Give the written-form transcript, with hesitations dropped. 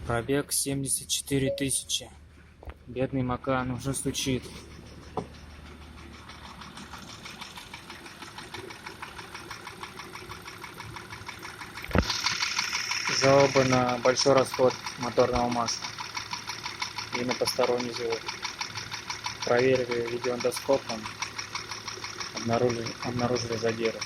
Пробег 74 тысячи. Бедный Макан уже стучит. Жалобы на большой расход моторного масла и на посторонний звук. Проверили видеоэндоскопом, обнаружили задиры.